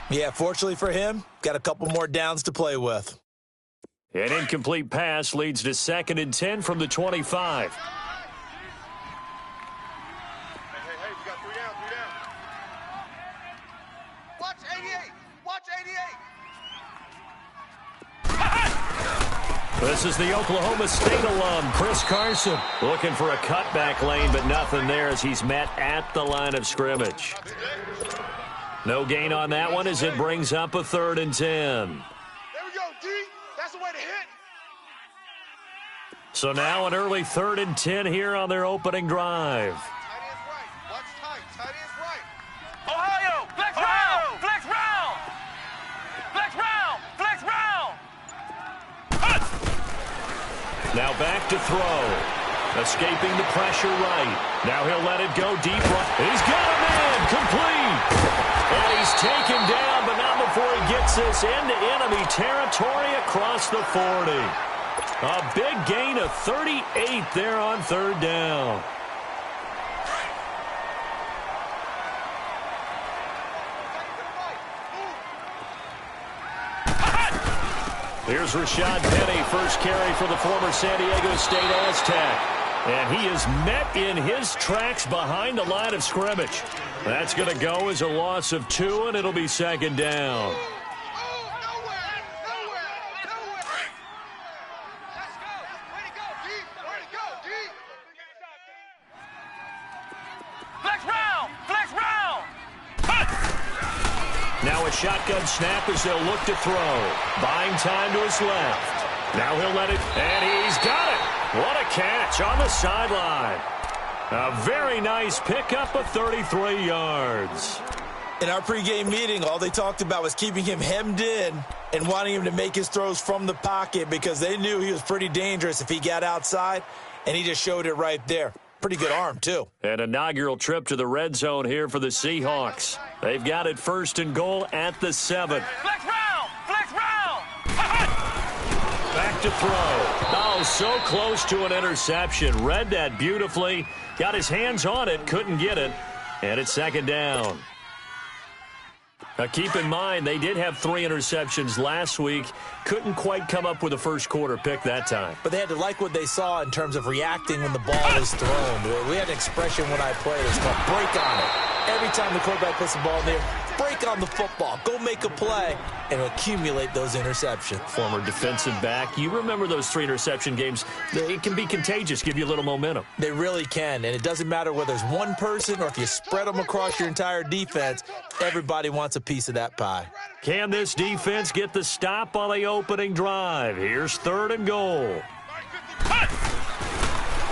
Yeah, fortunately for him, got a couple more downs to play with. An incomplete pass leads to 2nd and 10 from the 25. Hey, you got 3 down. Watch 88. Watch 88. This is the Oklahoma State alum, Chris Carson, looking for a cutback lane, but nothing there as he's met at the line of scrimmage. No gain on that one as it brings up a 3rd and 10. There we go, D. That's the way to hit. So now an early 3rd and 10 here on their opening drive. Tight end's right. Watch tight. Tight end's right. Ohio, flex round, flex round, flex round, flex round. Now back to throw. Escaping the pressure right. Now he'll let it go deep right. He's got a man, complete. And he's taken down, but not before he gets this into enemy territory across the 40. A big gain of 38 there on 3rd down. Here's Rashad Penny, first carry for the former San Diego State Aztec. And he is met in his tracks behind the line of scrimmage. That's going to go as a loss of 2, and it'll be 2nd down. Now a shotgun snap as they'll look to throw. Buying time to his left. Now he'll let it, and he's got it. What a catch on the sideline. A very nice pickup of 33 yards. In our pregame meeting, all they talked about was keeping him hemmed in and wanting him to make his throws from the pocket because they knew he was pretty dangerous if he got outside, and he just showed it right there. Pretty good arm, too. An inaugural trip to the red zone here for the Seahawks. They've got it 1st and goal at the 7. Flex round, flex round. Back to throw. Oh, so close to an interception. Read that beautifully. Got his hands on it, couldn't get it. And it's 2nd down. Now, keep in mind, they did have 3 interceptions last week. Couldn't quite come up with a first quarter pick that time. But they had to like what they saw in terms of reacting when the ball is thrown. We had an expression when I played. It's called break on it. Every time the quarterback puts the ball in there, break on the football. Go make a play and accumulate those interceptions. Former defensive back. You remember those 3 interception games. It can be contagious, give you a little momentum. They really can, and it doesn't matter whether it's one person or if you spread them across your entire defense. Everybody wants a piece of that pie. Can this defense get the stop on the opening drive? Here's 3rd and goal.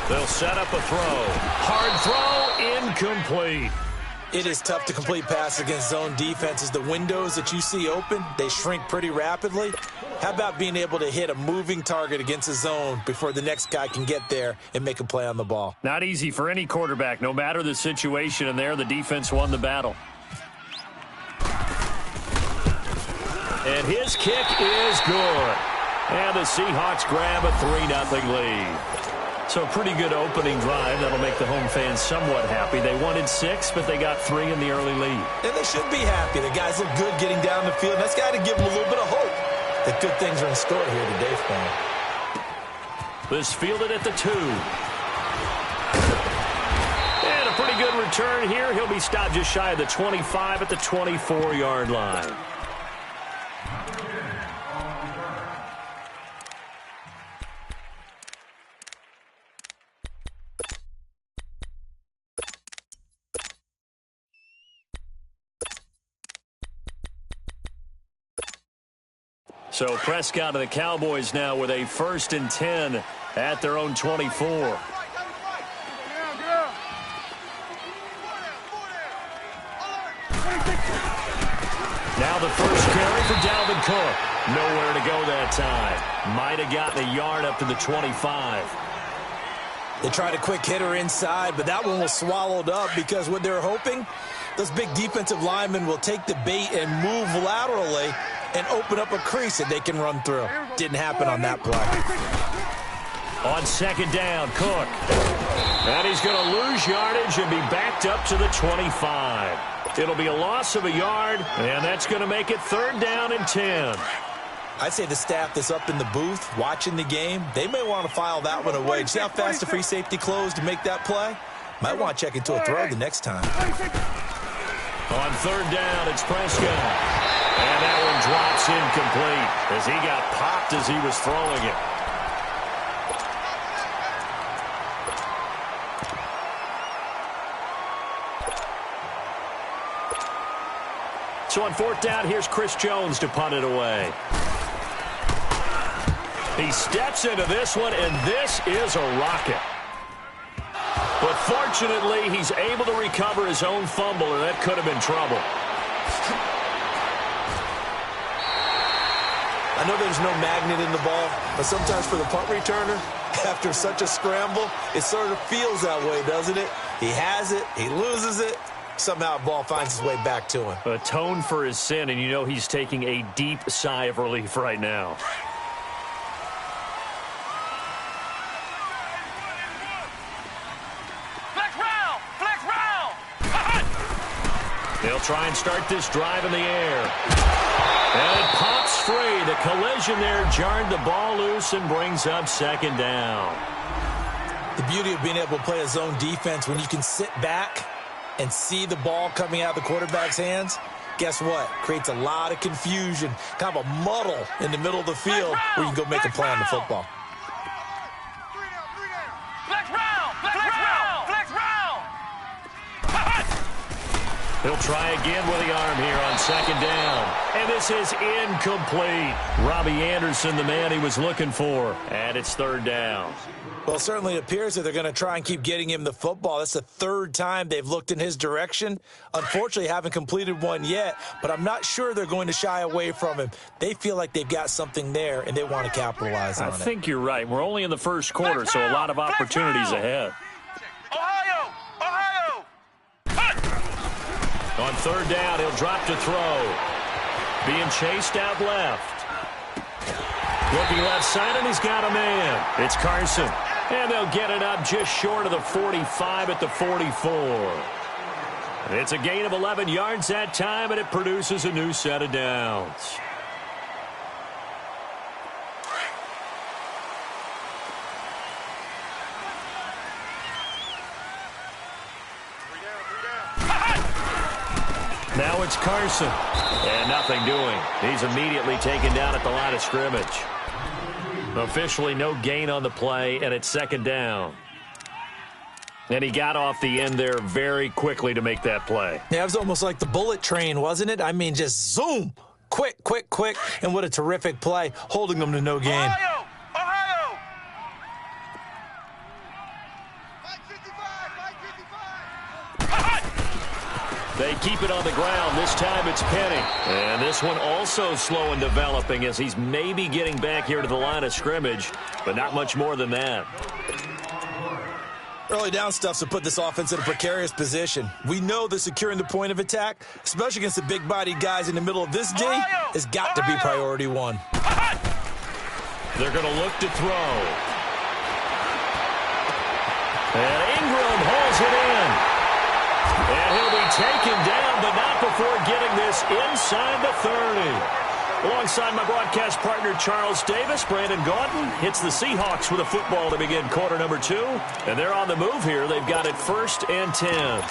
They'll set up a throw. Hard throw, incomplete. It is tough to complete passes against zone defenses. The windows that you see open, they shrink pretty rapidly. How about being able to hit a moving target against a zone before the next guy can get there and make a play on the ball? Not easy for any quarterback. No matter the situation, and there the defense won the battle. And his kick is good. And the Seahawks grab a 3-0 lead. So a pretty good opening drive. That'll make the home fans somewhat happy. They wanted 6, but they got 3 in the early lead. And they should be happy. The guys look good getting down the field. That's got to give them a little bit of hope that good things are in store here today for them. This fielded at the 2. And a pretty good return here. He'll be stopped just shy of the 25 at the 24-yard line. So Prescott and the Cowboys now with a 1st and 10 at their own 24. Now the first carry for Dalvin Cook. Nowhere to go that time. Might have gotten a yard up to the 25. They tried a quick hitter inside, but that one was swallowed up because what they're hoping, those big defensive linemen will take the bait and move laterally and open up a crease that they can run through. Didn't happen on that play. On second down, Cook. And he's going to lose yardage and be backed up to the 25. It'll be a loss of a yard, and that's going to make it 3rd down and 10. I'd say the staff that's up in the booth watching the game, they may want to file that one away. See how fast the free safety closed to make that play? Might want to check into a throw the next time. On 3rd down, it's Prescott. And that one drops incomplete as he got popped as he was throwing it. So on 4th down, here's Chris Jones to punt it away. He steps into this one, and this is a rocket. But fortunately, he's able to recover his own fumble, or that could have been trouble. I know there's no magnet in the ball, but sometimes for the punt returner, after such a scramble, it sort of feels that way, doesn't it? He has it, he loses it, somehow the ball finds its way back to him. Atone for his sin, and you know he's taking a deep sigh of relief right now. They'll try and start this drive in the air. And it pops free. The collision there jarred the ball loose and brings up 2nd down. The beauty of being able to play a zone defense when you can sit back and see the ball coming out of the quarterback's hands, guess what? Creates a lot of confusion, kind of a muddle in the middle of the field where you can go make a play on the football. He'll try again with the arm here on 2nd down. And this is incomplete. Robbie Anderson, the man he was looking for. And it's 3rd down. Well, it certainly appears that they're going to try and keep getting him the football. That's the 3rd time they've looked in his direction. Unfortunately, haven't completed one yet, but I'm not sure they're going to shy away from him. They feel like they've got something there, and they want to capitalize on it. I think you're right. We're only in the 1st quarter, so a lot of opportunities ahead. On 3rd down, he'll drop to throw. Being chased out left. Looking left side, and he's got a man. It's Carson. And they'll get it up just short of the 45 at the 44. It's a gain of 11 yards that time, and it produces a new set of downs. Now it's Carson. And nothing doing. He's immediately taken down at the line of scrimmage. Officially no gain on the play, and it's 2nd down. And he got off the end there very quickly to make that play. Yeah, it was almost like the bullet train, wasn't it? I mean, just zoom. Quick, quick, quick. And what a terrific play, holding them to no gain. Ohio! They keep it on the ground. This time it's Penny. And this one also slow in developing as he's maybe getting back here to the line of scrimmage, but not much more than that. Early down stuff's to put this offense in a precarious position. We know that securing the point of attack, especially against the big-bodied guys in the middle of this D, has got to be priority one. They're going to look to throw. And Ingram holds it in. And he'll be taken down, but not before getting this inside the 30. Alongside my broadcast partner, Charles Davis, Brandon Gaudin hits the Seahawks with a football to begin quarter number 2. And they're on the move here. They've got it 1st and 10.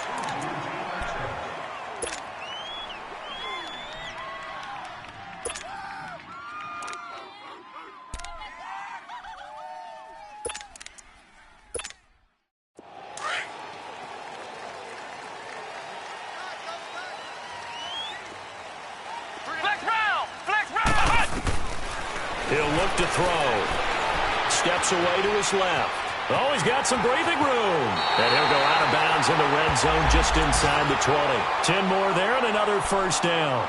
He'll look to throw. Steps away to his left. Oh, he's got some breathing room. And he'll go out of bounds in the red zone just inside the 20. 10 more there and another 1st down.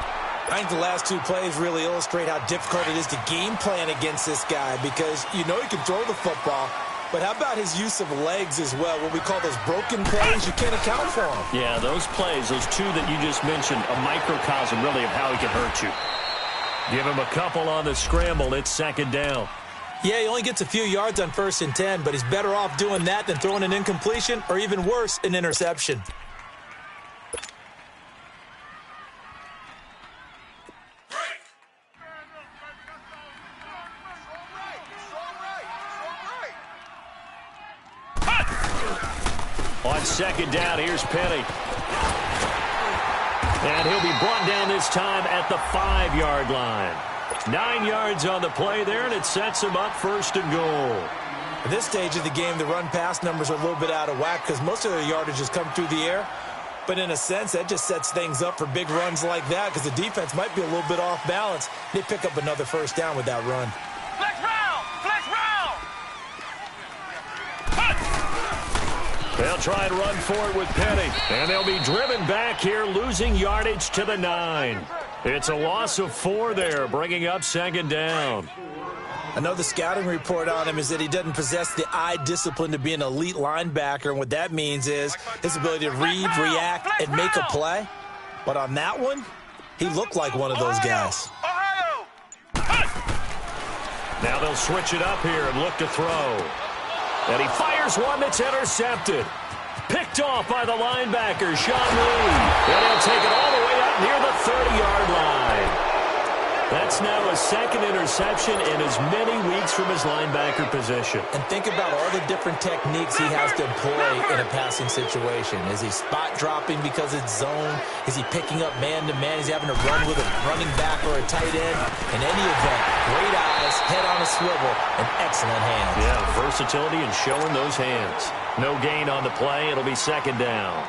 I think the last 2 plays really illustrate how difficult it is to game plan against this guy because you know he can throw the football, but how about his use of legs as well? What we call those broken plays, you can't account for them. Yeah, those plays, those 2 that you just mentioned, a microcosm really of how he can hurt you. Give him a couple on the scramble. It's 2nd down. Yeah, he only gets a few yards on 1st and 10, but he's better off doing that than throwing an incompletion or even worse, an interception. On 2nd down, here's Penny. And he'll be brought down this time at the 5-yard line. 9 yards on the play there, and it sets him up 1st and goal. At this stage of the game, the run-pass numbers are a little bit out of whack because most of their yardage has come through the air. But in a sense, that just sets things up for big runs like that because the defense might be a little bit off balance. They pick up another 1st down with that run. Flex round! Flex round! They'll try and run for it with Penny. And they'll be driven back here, losing yardage to the 9. It's a loss of 4 there, bringing up 2nd down. I know the scouting report on him is that he doesn't possess the eye discipline to be an elite linebacker, and what that means is his ability to read, react, and make a play. But on that one, he looked like one of those guys. Now they'll switch it up here and look to throw. And he fires one that's intercepted. Picked off by the linebacker, Sean Lee. And he'll take it all the way up near the 30-yard line. That's now a 2nd interception in as many weeks from his linebacker position. And think about all the different techniques he has to employ in a passing situation. Is he spot dropping because it's zone? Is he picking up man-to-man? Is he having to run with a running back or a tight end? In any event, great eyes, head on a swivel, and excellent hands. Yeah, versatility and showing those hands. No gain on the play. It'll be 2nd down.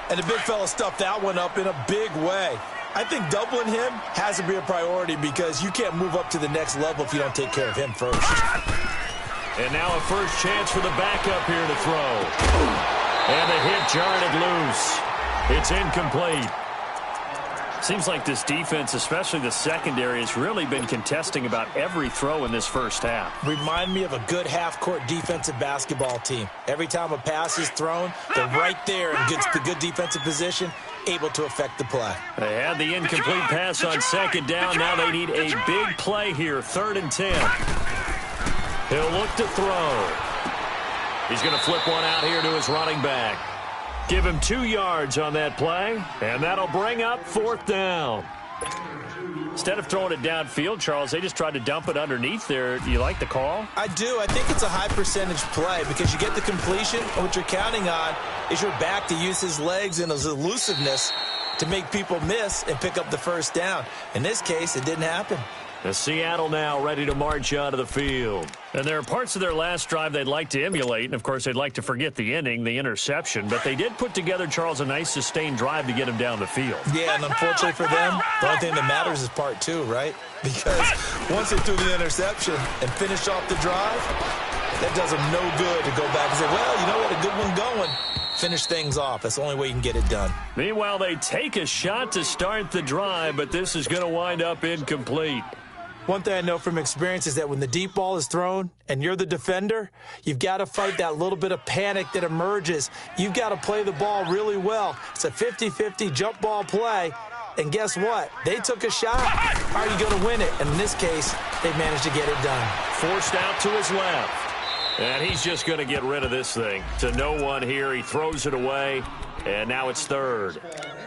And the big fella stuffed that one up in a big way. I think doubling him has to be a priority because you can't move up to the next level if you don't take care of him first. And now a 1st chance for the backup here to throw. And the hit jarred it loose. It's incomplete. Seems like this defense, especially the secondary, has really been contesting about every throw in this 1st half. Remind me of a good half-court defensive basketball team. Every time a pass is thrown, they're right there in good defensive position, able to affect the play. They had the incomplete pass on 2nd down. Now they need a big play here, 3rd and 10. He'll look to throw. He's going to flip one out here to his running back. Give him 2 yards on that play, and that'll bring up 4th down. Instead of throwing it downfield, Charles, they just tried to dump it underneath there. Do you like the call? I do. I think it's a high-percentage play because you get the completion, and what you're counting on is your back to use his legs and his elusiveness to make people miss and pick up the 1st down. In this case, it didn't happen. The Seattle now ready to march onto the field. And there are parts of their last drive they'd like to emulate, and, of course, they'd like to forget the inning, the interception. But they did put together, Charles, a nice sustained drive to get him down the field. Yeah, and unfortunately for them, the only thing that matters is part 2, right? Because once they threw the interception and finished off the drive, that does them no good to go back and say, well, you know what, a good one going. Finish things off. That's the only way you can get it done. Meanwhile, they take a shot to start the drive, but this is going to wind up incomplete. One thing I know from experience is that when the deep ball is thrown and you're the defender, you've got to fight that little bit of panic that emerges. You've got to play the ball really well. It's a 50-50 jump ball play. And guess what? They took a shot. How are you going to win it? And in this case, they managed to get it done. Forced out to his left. And he's just going to get rid of this thing. To no one here. He throws it away. And now it's 3rd.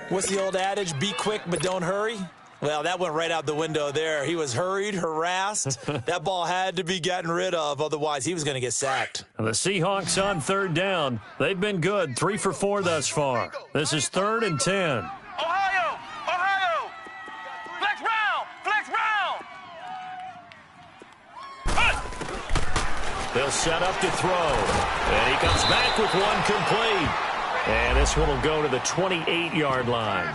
What's the old adage? Be quick, but don't hurry. Well, that went right out the window there. He was hurried, harassed. That ball had to be gotten rid of. Otherwise, he was going to get sacked. The Seahawks on 3rd down. They've been good. 3 for 4 thus far. This is 3rd and 10. Ohio! Ohio! Flex round! Flex round! They'll set up to throw. And he comes back with one complete. And this one will go to the 28-yard line.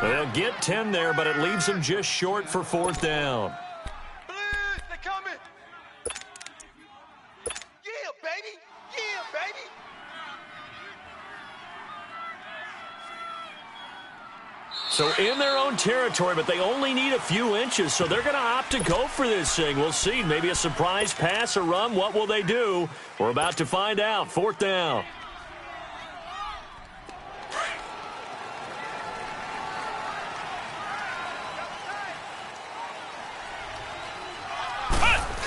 They'll get 10 there, but it leaves them just short for 4th down. Blitz, they coming. Yeah, baby. Yeah, baby. So in their own territory, but they only need a few inches, so they're going to opt to go for this thing. We'll see. Maybe a surprise pass, a run. What will they do? We're about to find out. 4th down.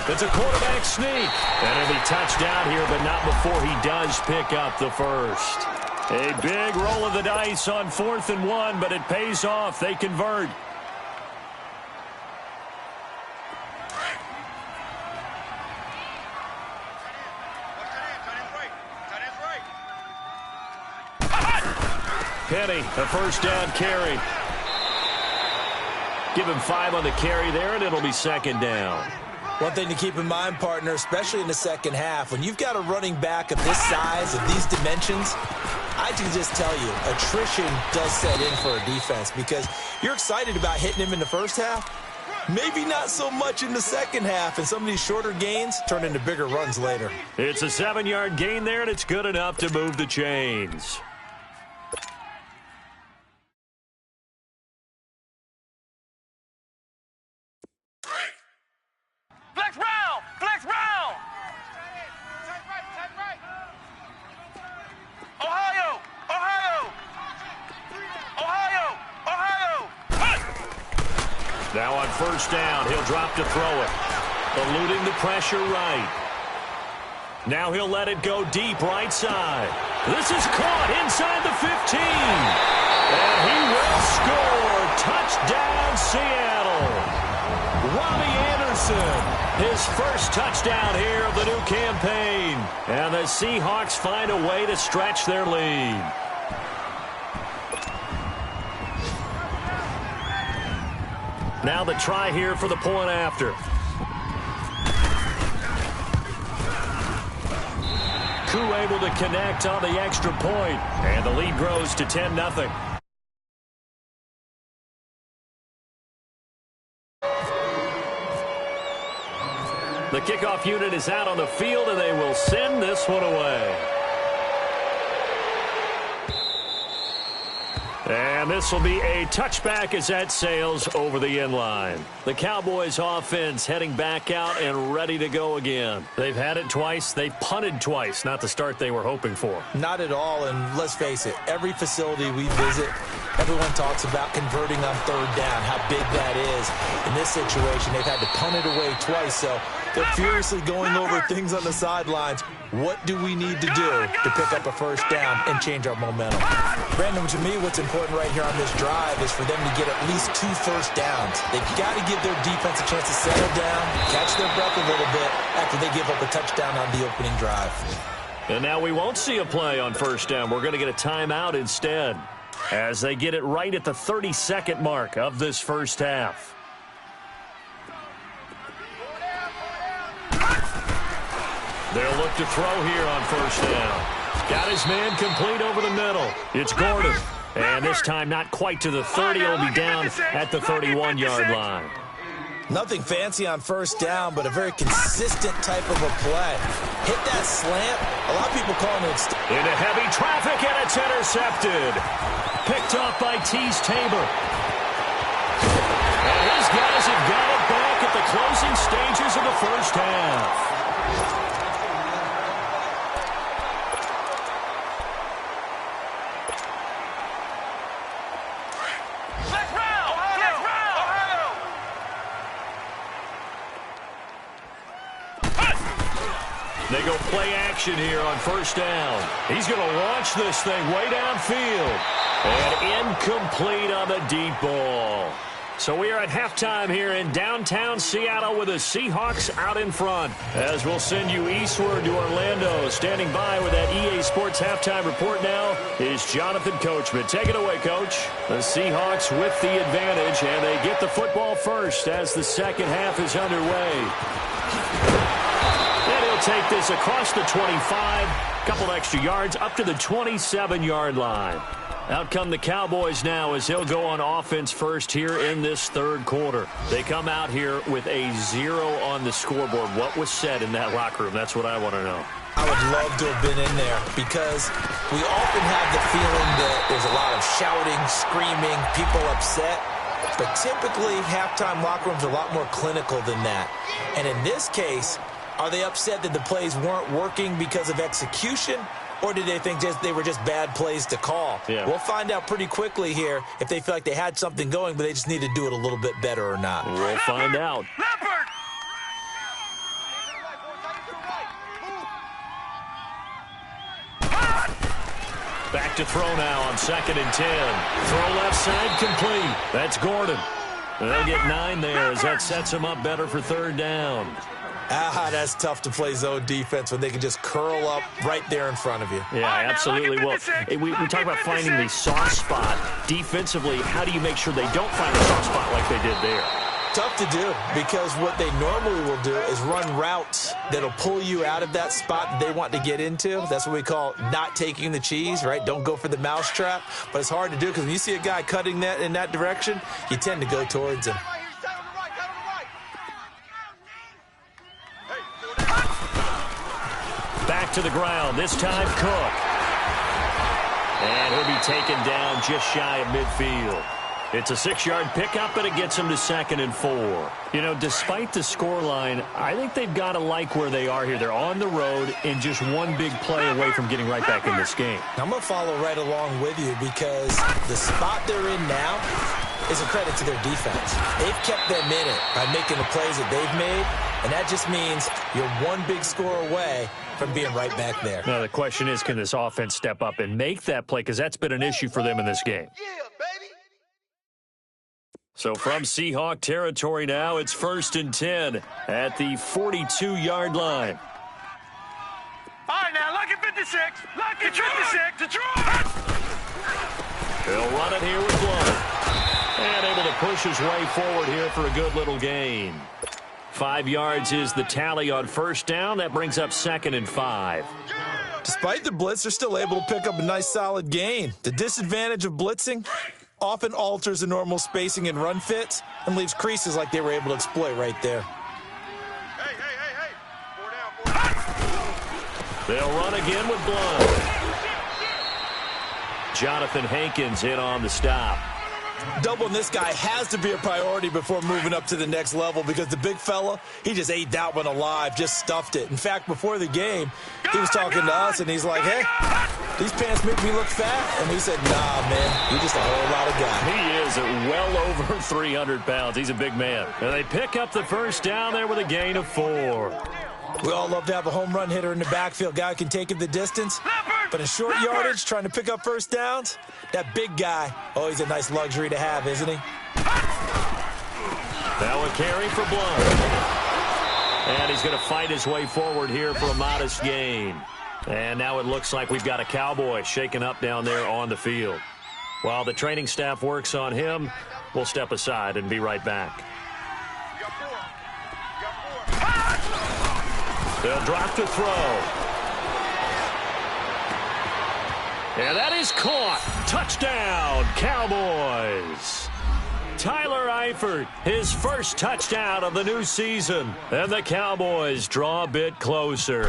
It's a quarterback sneak. And it'll be touchdown here, but not before he does pick up the first. A big roll of the dice on 4th and 1, but it pays off. They convert. Penny, a first down carry. Give him 5 on the carry there, and it'll be 2nd down. One thing to keep in mind, partner, especially in the second half, when you've got a running back of this size, of these dimensions, I can just tell you, attrition does set in for a defense because you're excited about hitting him in the first half. Maybe not so much in the second half, and some of these shorter gains turn into bigger runs later. It's a 7-yard gain there, and it's good enough to move the chains. Flex round! Flex round! Ohio! Ohio! Ohio! Ohio! Now on first down, he'll drop to throw it. Eluding the pressure right. Now he'll let it go deep right side. This is caught inside the 15. And he will score. Touchdown, Seattle. Robbie Anderson, his first touchdown here of the new campaign. And the Seahawks find a way to stretch their lead. Now the try here for the point after. Koo able to connect on the extra point. And the lead grows to 10-0. The kickoff unit is out on the field, and they will send this one away. And this will be a touchback as that sails over the end line. The Cowboys offense heading back out and ready to go again. They've had it twice. They've punted twice. Not the start they were hoping for. Not at all, and let's face it, every facility we visit, everyone talks about converting on 3rd down, how big that is. In this situation, they've had to punt it away twice, so they're furiously going over things on the sidelines. What do we need to do to pick up a first down and change our momentum? Brandon, to me, what's important right here on this drive is for them to get at least 2 first downs. They've got to give their defense a chance to settle down, catch their breath a little bit after they give up a touchdown on the opening drive. And now we won't see a play on first down. We're going to get a timeout instead as they get it right at the 30-second mark of this first half. They'll look to throw here on first down. Got his man complete over the middle. It's Gordon. And this time not quite to the 30. It'll be down at the 31-yard line. Nothing fancy on first down, but a very consistent type of a play. Hit that slant. A lot of people calling it. Into heavy traffic, and it's intercepted. Picked off by Tease Tabor. And his guys have got it back at the closing stages of the first half. They go play action here on first down. He's going to launch this thing way downfield. And incomplete on the deep ball. So we are at halftime here in downtown Seattle with the Seahawks out in front. As we'll send you eastward to Orlando. Standing by with that EA Sports halftime report now is Jonathan Coachman. Take it away, Coach. The Seahawks with the advantage, and they get the football first as the second half is underway. And he'll take this across the 25, couple extra yards up to the 27-yard line. Out come the Cowboys now as he'll go on offense first here in this third quarter. They come out here with a 0 on the scoreboard. What was said in that locker room? That's what I want to know. I would love to have been in there because we often have the feeling that there's a lot of shouting, screaming, people upset. But typically, halftime locker rooms are a lot more clinical than that. And in this case, are they upset that the plays weren't working because of execution, or did they think they were just bad plays to call? Yeah. We'll find out pretty quickly here if they feel like they had something going, but they just need to do it a little bit better or not. We'll find out. Back to throw now on 2nd and 10. Throw left side complete. That's Gordon. They'll get 9 there as that sets them up better for 3rd down. That's tough to play zone defense when they can just curl up right there in front of you. Yeah, absolutely. Well, we talk about finding the soft spot. Defensively, how do you make sure they don't find a soft spot like they did there? Tough to do, because what they normally will do is run routes that'll pull you out of that spot that they want to get into. That's what we call not taking the cheese, right? Don't go for the mousetrap. But it's hard to do because when you see a guy cutting that in that direction, you tend to go towards him. Back to the ground, this time Cook. And he'll be taken down just shy of midfield. It's a 6-yard pickup, and it gets him to 2nd and 4. You know, despite the scoreline, I think they've got to like where they are here. They're on the road and just one big play away from getting right back in this game. I'm going to follow right along with you because the spot they're in now is a credit to their defense. They've kept them in it by making the plays that they've made, and that just means you're one big score away from being right back there. Now, the question is, can this offense step up and make that play? Because that's been an issue for them in this game. Yeah, baby. So from Seahawk territory now, it's 1st and 10 at the 42-yard line. All right, now, look at 56. Look at 56. Detroit! He'll run it here with Blunt. And able to push his way forward here for a good little gain. 5 yards is the tally on 1st down. That brings up 2nd and 5. Despite the blitz, they're still able to pick up a nice, solid gain. The disadvantage of blitzing often alters the normal spacing and run fits and leaves creases like they were able to exploit right there. Hey. 4 down, 4 down. They'll run again with Blunt. Jonathan Hankins in on the stop. Doubling this guy has to be a priority before moving up to the next level because the big fella, he just ate that one alive, just stuffed it. In fact, before the game, he was talking to us, and he's like, hey, these pants make me look fat. And we said, nah, man, you're just a whole lot of guy. He is at well over 300 pounds. He's a big man. And they pick up the 1st down there with a gain of 4. We all love to have a home run hitter in the backfield. Guy who can take it the distance. But in short yardage, trying to pick up 1st downs, that big guy, oh, he's a nice luxury to have, isn't he? Now a carry for Blunt. And he's going to fight his way forward here for a modest gain. And now it looks like we've got a Cowboy shaken up down there on the field. While the training staff works on him, we'll step aside and be right back. They'll drop to throw. And that is caught. Touchdown, Cowboys. Tyler Eifert, his first touchdown of the new season. And the Cowboys draw a bit closer.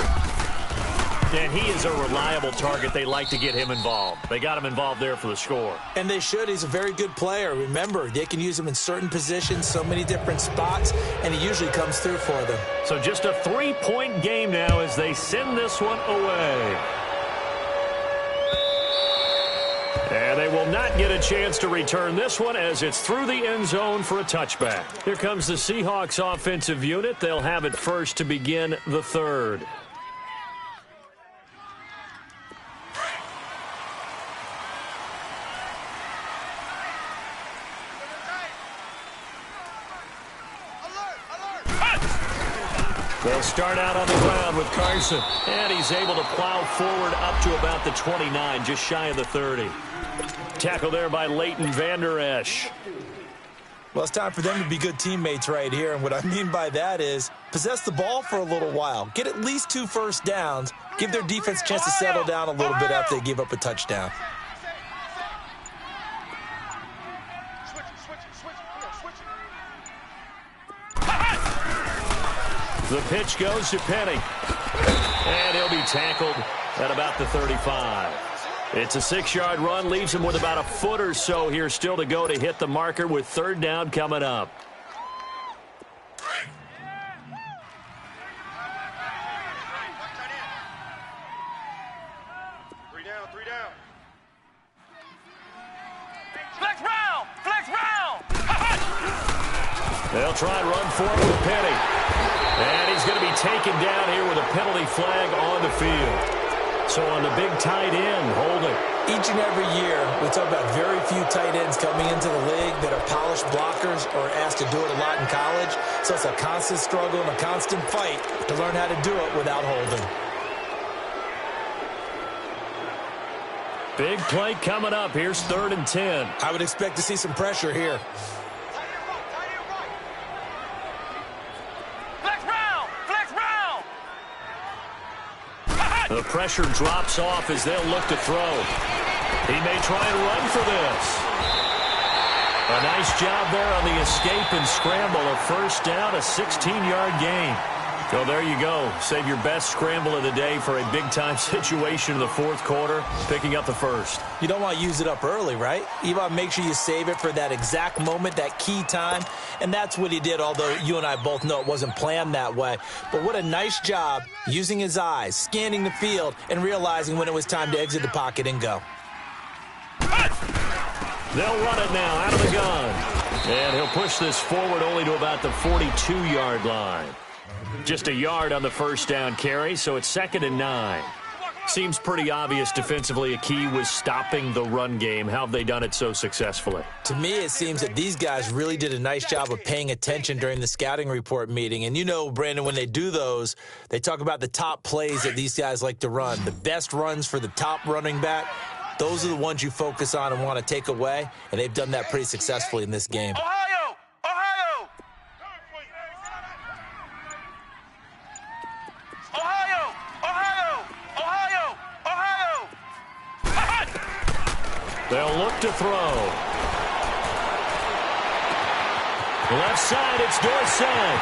And he is a reliable target. They like to get him involved. They got him involved there for the score. And they should. He's a very good player. Remember, they can use him in certain positions, so many different spots, and he usually comes through for them. So just a 3-point game now as they send this one away. And they will not get a chance to return this one as it's through the end zone for a touchback. Here comes the Seahawks offensive unit. They'll have it first to begin the 3rd. They'll start out on the ground with Carson. And he's able to plow forward up to about the 29, just shy of the 30. Tackle there by Leighton Vander Esch. Well, it's time for them to be good teammates right here. And what I mean by that is possess the ball for a little while. Get at least 2 first downs. Give their defense a chance to settle down a little bit after they give up a touchdown. The pitch goes to Penny. And he'll be tackled at about the 35. It's a 6-yard run, leaves him with about a foot or so here still to go to hit the marker with 3rd down coming up. Three down. Flex round! Flex round! They'll try and run forward with Penny. And he's going to be taken down here with a penalty flag on the field. So on the big tight end, holding. Each and every year, we talk about very few tight ends coming into the league that are polished blockers or asked to do it a lot in college. So it's a constant struggle and a constant fight to learn how to do it without holding. Big play coming up. Here's 3rd and 10. I would expect to see some pressure here. The pressure drops off as they'll look to throw. He may try and run for this. A nice job there on the escape and scramble. A first down, a 16-yard gain. So there you go. Save your best scramble of the day for a big-time situation in the 4th quarter, picking up the first. You don't want to use it up early, right? You want to make sure you save it for that exact moment, that key time. And that's what he did, although you and I both know it wasn't planned that way. But what a nice job using his eyes, scanning the field, and realizing when it was time to exit the pocket and go. They'll run it now out of the gun. And he'll push this forward only to about the 42-yard line. Just a yard on the first down carry, so it's 2nd and 9. Seems pretty obvious defensively a key was stopping the run game. How have they done it so successfully? To me, it seems that these guys really did a nice job of paying attention during the scouting report meeting. And you know, Brandon, when they do those, they talk about the top plays that these guys like to run. The best runs for the top running back, those are the ones you focus on and want to take away. And they've done that pretty successfully in this game. Ohio! Ohio! Ohio! Ohio! Ohio! Ohio! They'll look to throw. Left side, it's Dorsett.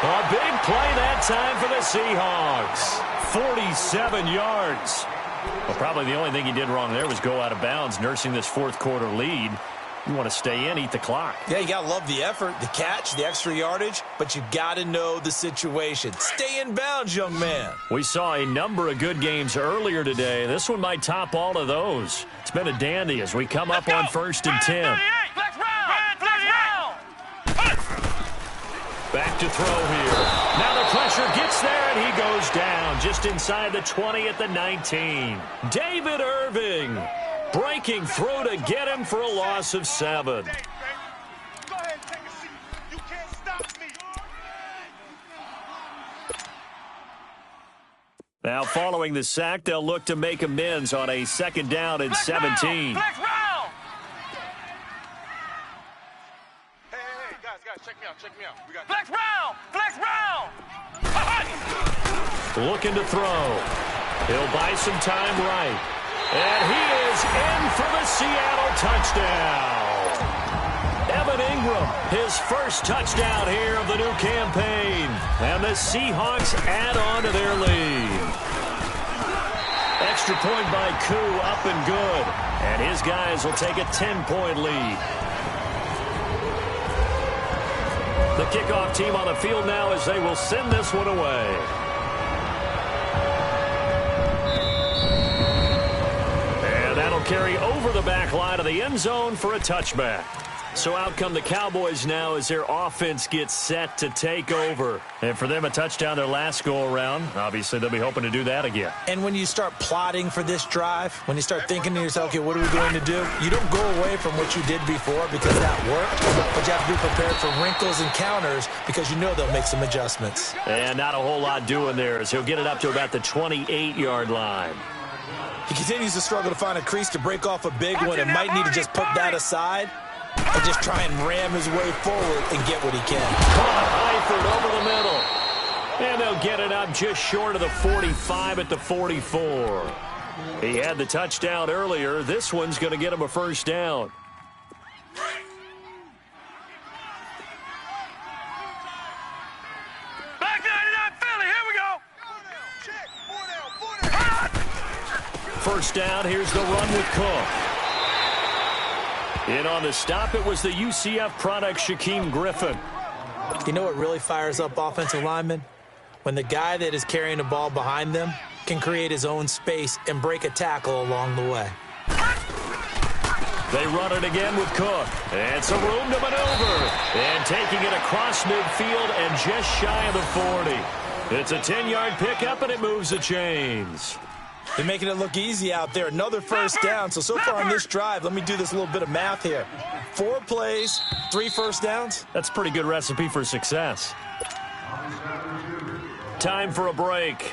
A big play that time for the Seahawks. 47 yards. Well, probably the only thing he did wrong there was go out of bounds, nursing this 4th quarter lead. You want to stay in, eat the clock. Yeah, you got to love the effort, the catch, the extra yardage, but you got to know the situation. Stay in bounds, young man. We saw a number of good games earlier today. This one might top all of those. It's been a dandy as we come up on 1st and 10. Back to throw here. Now the pressure gets there, and he goes down just inside the 20 at the 19. David Irving breaking through to get him for a loss of 7. Go ahead and take a seat. You can't stop me. Now following the sack, they'll look to make amends on a 2nd down and 17. Flex round! Hey, guys, check me out. We got Flex round! Flex round! Looking to throw. He'll buy some time right. And he is in for the Seattle touchdown. Evan Ingram, his first touchdown here of the new campaign. And the Seahawks add on to their lead. Extra point by Koo, up and good. And his guys will take a 10-point lead. The kickoff team on the field now as they will send this one away. And that'll carry over the back line of the end zone for a touchback. So out come the Cowboys now as their offense gets set to take over. And for them, a touchdown their last go-around. Obviously, they'll be hoping to do that again. And when you start plotting for this drive, when you start thinking to yourself, okay, what are we going to do? You don't go away from what you did before because that worked, but you have to be prepared for wrinkles and counters because you know they'll make some adjustments. And not a whole lot doing there as he'll get it up to about the 28-yard line. He continues to struggle to find a crease to break off a big one and might need to just put that aside and just try and ram his way forward and get what he can. Caught Eifert over the middle. And they'll get it up just short of the 45 at the 44. He had the touchdown earlier. This one's going to get him a first down. Back 99 Philly, here we go! check. 4 down. First down, here's the run with Cook. In on the stop, it was the UCF product, Shaquem Griffin. You know what really fires up offensive linemen? When the guy that is carrying the ball behind them can create his own space and break a tackle along the way. They run it again with Cook. And some room to maneuver. And taking it across midfield and just shy of the 40. It's a 10-yard pickup, and it moves the chains. They're making it look easy out there. Another first down. So far on this drive, let me do this little bit of math here. 4 plays, 3 first downs. That's a pretty good recipe for success. Time for a break.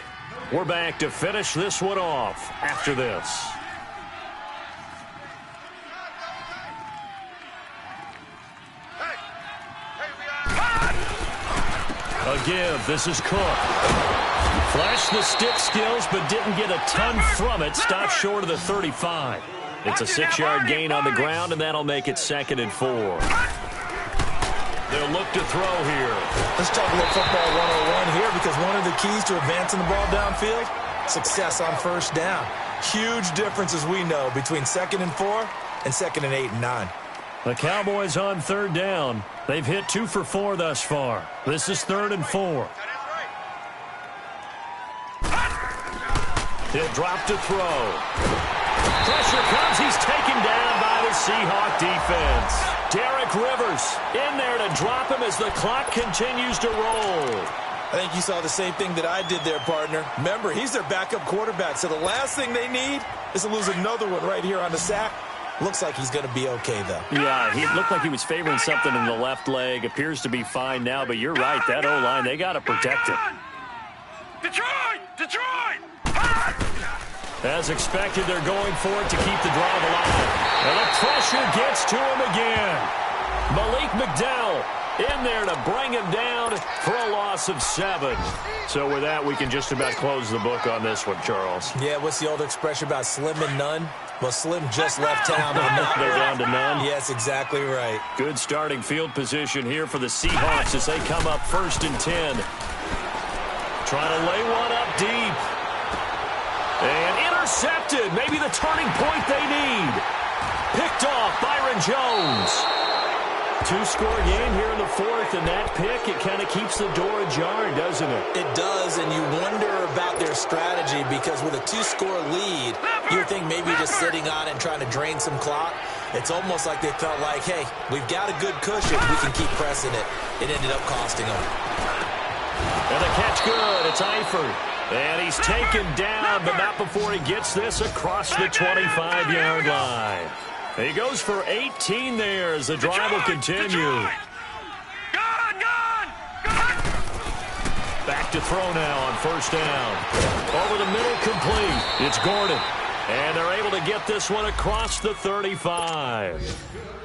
We're back to finish this one off after this. A give. This is Cook. Flashed the stick skills, but didn't get a ton from it. Stopped short of the 35. It's a 6-yard gain on the ground, and that'll make it 2nd and 4. They'll look to throw here. Let's talk a little football 101 here, because one of the keys to advancing the ball downfield, success on first down. Huge difference, as we know, between 2nd and 4 and 2nd and 8 and 9. The Cowboys on 3rd down. They've hit 2 for 4 thus far. This is 3rd and 4. He'll drop to throw. Pressure comes. He's taken down by the Seahawk defense. Derek Rivers in there to drop him as the clock continues to roll. I think you saw the same thing that I did there, partner. Remember, he's their backup quarterback, so the last thing they need is to lose another one right here on the sack. Looks like he's going to be okay, though. Yeah, he looked like he was favoring something in the left leg. Appears to be fine now, but you're right. That O-line, they got to protect him. Detroit! Detroit! As expected, they're going for it to keep the drive alive. And the pressure gets to him again. Malik McDowell in there to bring him down for a loss of 7. So with that, we can just about close the book on this one, Charles. Yeah, what's the old expression about slim and none? Well, Slim just left town. They're down to none? Yes, exactly right. Good starting field position here for the Seahawks as they come up 1st and 10. Trying to lay one up deep. And intercepted. Maybe the turning point they need. Picked off Byron Jones. 2-score game here in the 4th, and that pick, it kind of keeps the door ajar, doesn't it? It does, and you wonder about their strategy, because with a 2-score lead, you would think maybe just sitting on it and trying to drain some clock. It's almost like they felt like, hey, we've got a good cushion. We can keep pressing it. It ended up costing them. And the catch good. It's Eifert. And he's taken down, but not before he gets this across the 25-yard line. He goes for 18 there as the drive will continue. Back to throw now on 1st down. Over the middle, complete. It's Gordon. And they're able to get this one across the 35.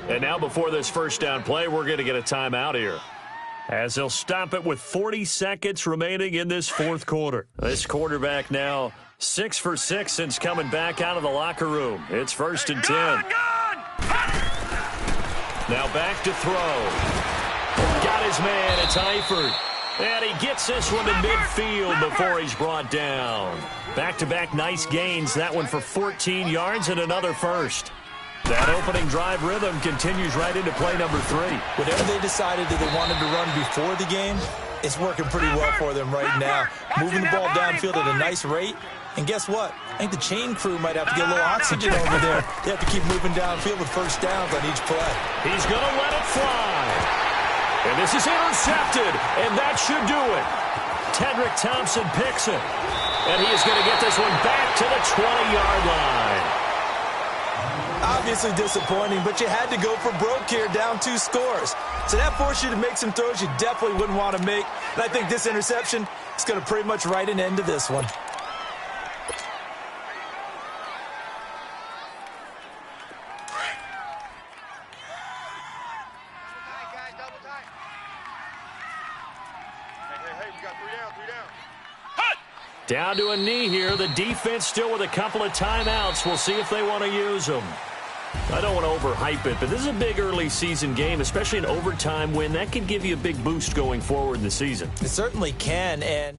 And now before this first down play, we're going to get a timeout here, as they'll stop it with 40 seconds remaining in this 4th quarter. This quarterback now 6 for 6 since coming back out of the locker room. It's 1st and 10. Now back to throw. Got his man. It's Eifert. And he gets this one to midfield before he's brought down. Back-to-back nice gains. That one for 14 yards and another first. That opening drive rhythm continues right into play number 3. Whatever they decided that they wanted to run before the game, it's working pretty well for them right now. Moving the ball downfield at a nice rate. And guess what? I think the chain crew might have to get a little oxygen over there. They have to keep moving downfield with first downs on each play. He's going to let it fly. And this is intercepted, and that should do it. Tedrick Thompson picks it. And he is going to get this one back to the 20-yard line. Obviously disappointing, but you had to go for broke here, down 2 scores. So that forced you to make some throws you definitely wouldn't want to make. And I think this interception is going to pretty much write an end to this one. Down to a knee here. The defense still with a couple of timeouts. We'll see if they want to use them. I don't want to overhype it, but this is a big early season game, especially an overtime win. That could give you a big boost going forward in the season. It certainly can, and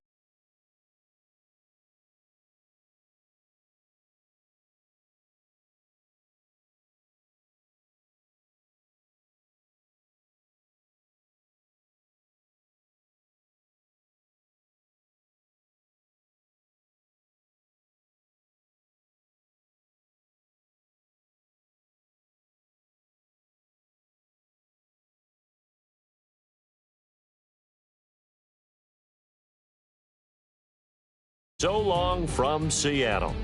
So long from Seattle.